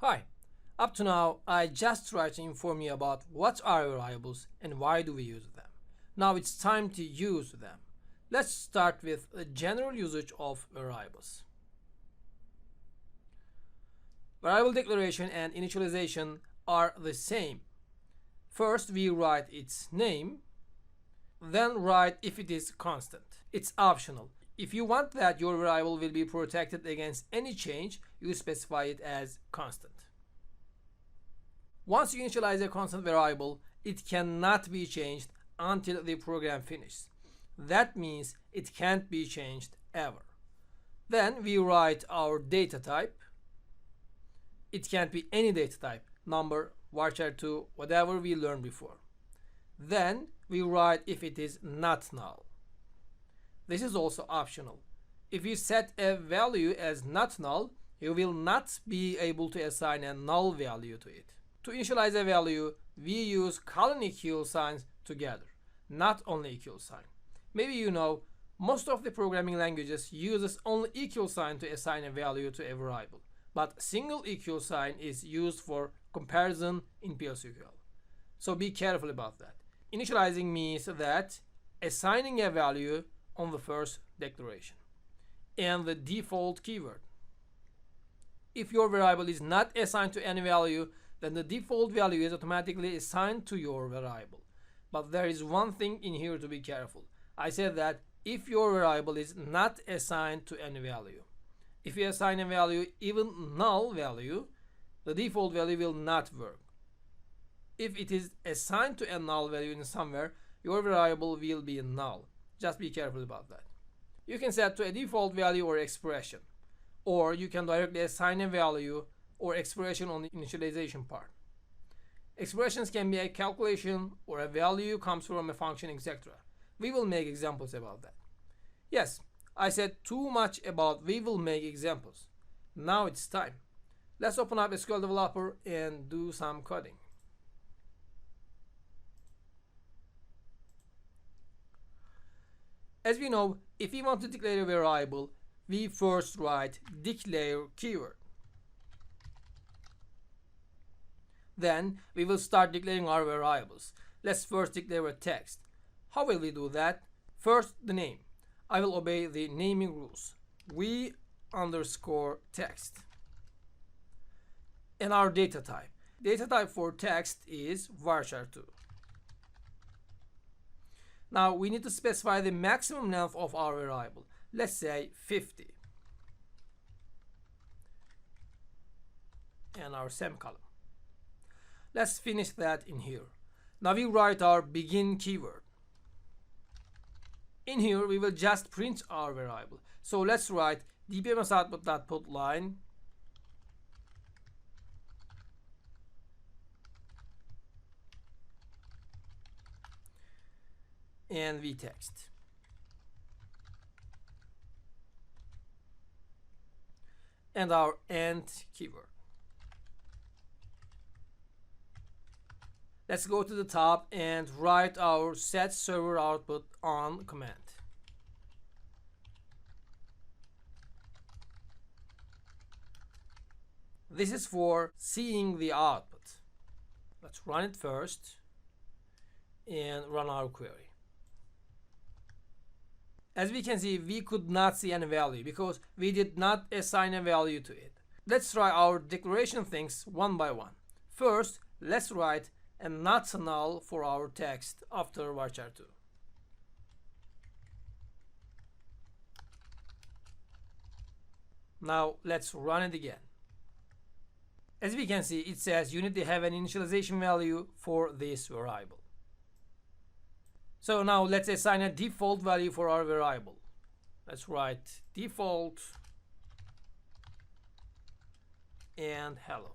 Hi, up to now I just tried to inform you about what are variables and why do we use them. Now it's time to use them. Let's start with a general usage of variables. Variable declaration and initialization are the same. First we write its name, then write if it is constant. It's optional. If you want that your variable will be protected against any change, you specify it as constant. Once you initialize a constant variable, it cannot be changed until the program finishes. That means it can't be changed ever. Then we write our data type. It can't be any data type, number, varchar2, whatever we learned before. Then we write if it is not null. This is also optional. If you set a value as not null, you will not be able to assign a null value to it. To initialize a value, we use colon equal signs together, not only equal sign. Maybe you know, most of the programming languages uses only equal sign to assign a value to a variable, but single equal sign is used for comparison in plsql. So be careful about that. Initializing means that assigning a value on the first declaration and the default keyword. If your variable is not assigned to any value, then the default value is automatically assigned to your variable. But there is one thing in here to be careful. I said that if your variable is not assigned to any value. If you assign a value, even null value, the default value will not work. If it is assigned to a null value in somewhere, your variable will be null. Just be careful about that. You can set to a default value or expression, or you can directly assign a value or expression on the initialization part. Expressions can be a calculation or a value comes from a function, etc. We will make examples about that. Yes, I said too much about we will make examples. Now it's time. Let's open up SQL Developer and do some coding. As we know, if we want to declare a variable, we first write declare keyword. Then we will start declaring our variables. Let's first declare a text. How will we do that? First, the name. I will obey the naming rules. We underscore text. And our data type. Data type for text is varchar2. Now we need to specify the maximum length of our variable. Let's say 50. And our semicolon. Let's finish that in here. Now we write our begin keyword. In here we will just print our variable. So let's write dpmsoutput.put line and vtext. And our end keyword. Let's go to the top and write our set server output on command. This is for seeing the output. Let's run it first and run our query. As we can see, we could not see any value because we did not assign a value to it. Let's try our declaration things one by one. First, let's write a not null for our text after varchar2. Now let's run it again. As we can see, it says you need to have an initialization value for this variable. So now let's assign a default value for our variable. Let's write default and hello.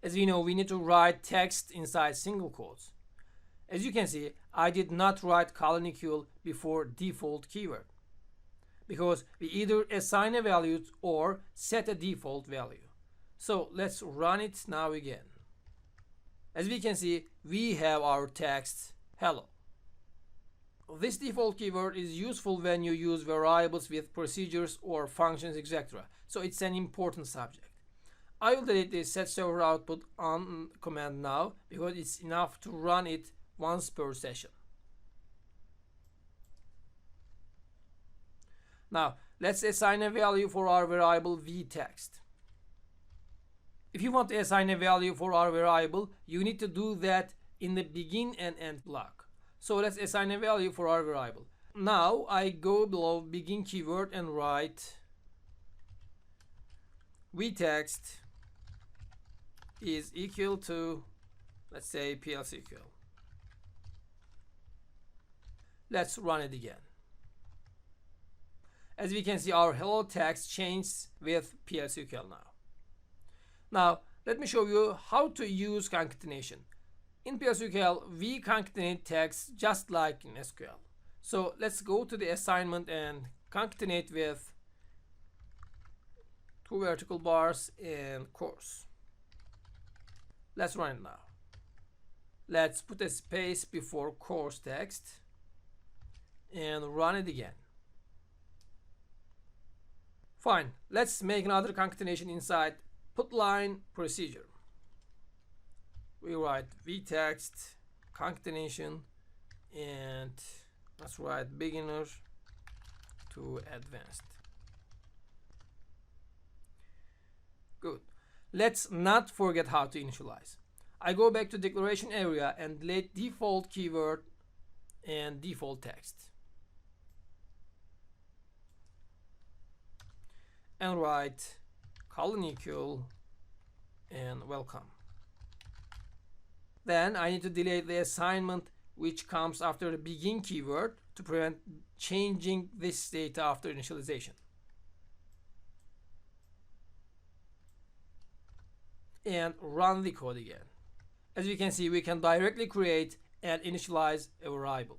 As we know, we need to write text inside single quotes. As you can see, I did not write colon equal before default keyword because we either assign a value or set a default value. So let's run it now again. As we can see, we have our text hello. This default keyword is useful when you use variables with procedures or functions, etc. So it's an important subject. I will delete the set server output on command now because it's enough to run it once per session. Now let's assign a value for our variable vText. If you want to assign a value for our variable, you need to do that in the begin and end block. So let's assign a value for our variable. Now I go below begin keyword and write vText is equal to, let's say, plsql. Let's run it again. As we can see, our hello text changes with plsql now. Now let me show you how to use concatenation. In plsql, we concatenate text just like in SQL. So let's go to the assignment and concatenate with 2 vertical bars and course. Let's run it now. Let's put a space before course text and run it again. Fine. Let's make another concatenation inside put line procedure. We write vText concatenation and let's write beginner to advanced. Good. Let's not forget how to initialize. I go back to declaration area and delete default keyword and default text and write colon equal and welcome. Then I need to delete the assignment which comes after the begin keyword to prevent changing this data after initialization. And run the code again. As you can see, we can directly create and initialize a variable.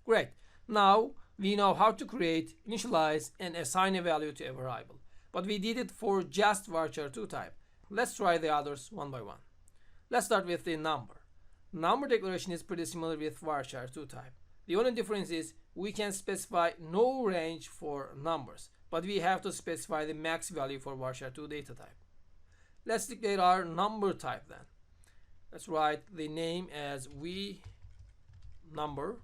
Great. Now we know how to create, initialize, and assign a value to a variable. But we did it for just varchar2 type. Let's try the others one by one. Let's start with the number. Number declaration is pretty similar with varchar2 type. The only difference is we can specify no range for numbers, but we have to specify the max value for varchar2 data type. Let's declare our number type then. Let's write the name as number.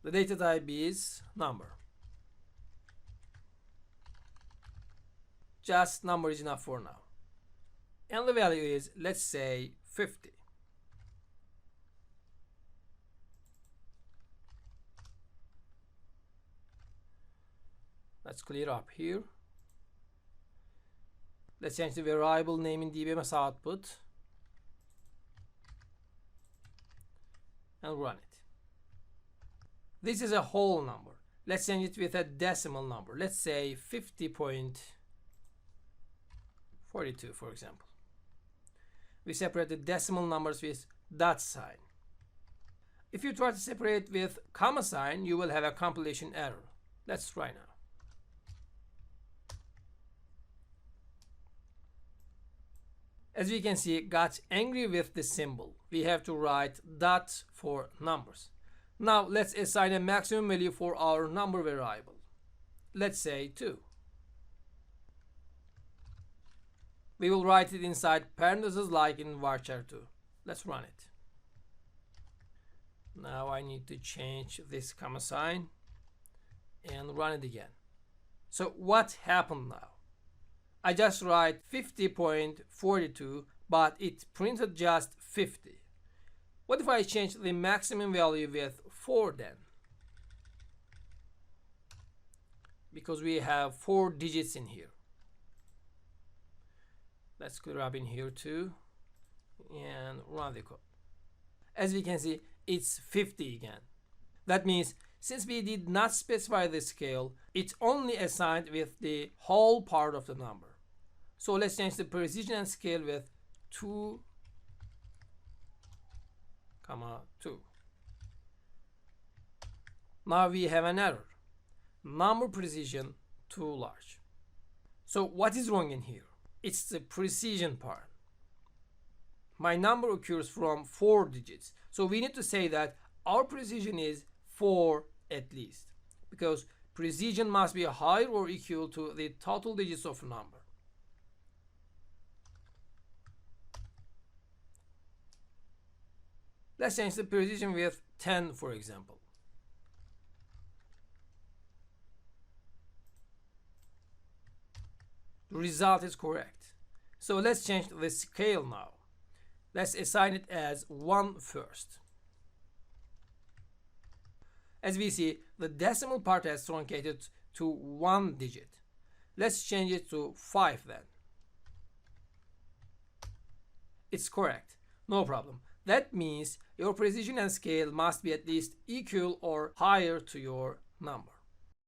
The data type is number. Just number is enough for now. And the value is, let's say, 50. Let's clear up here. Let's change the variable name in dbms output and run it. This is a whole number. Let's change it with a decimal number. Let's say 50.42, for example. We separate the decimal numbers with dot sign. If you try to separate with comma sign, you will have a compilation error. Let's try now. As we can see, it got angry with the symbol. We have to write dot for numbers. Now let's assign a maximum value for our number variable. Let's say 2. We will write it inside parentheses like in varchar2. Let's run it. Now I need to change this comma sign and run it again. So what happened now? I just write 50.42, but it printed just 50. What if I change the maximum value with 4 then? Because we have 4 digits in here. Let's clear up in here too and run the code. As we can see, it's 50 again. That means since we did not specify the scale, it's only assigned with the whole part of the number. So let's change the precision and scale with 2, 2. Now we have an error. Number precision too large. So what is wrong in here? It's the precision part. My number occurs from 4 digits. So we need to say that our precision is 4 at least, because precision must be higher or equal to the total digits of a number. Let's change the precision with 10, for example. The result is correct. So let's change the scale now. Let's assign it as 1 first. As we see, the decimal part has truncated to 1 digit. Let's change it to 5 then. It's correct. No problem. That means your precision and scale must be at least equal or higher to your number.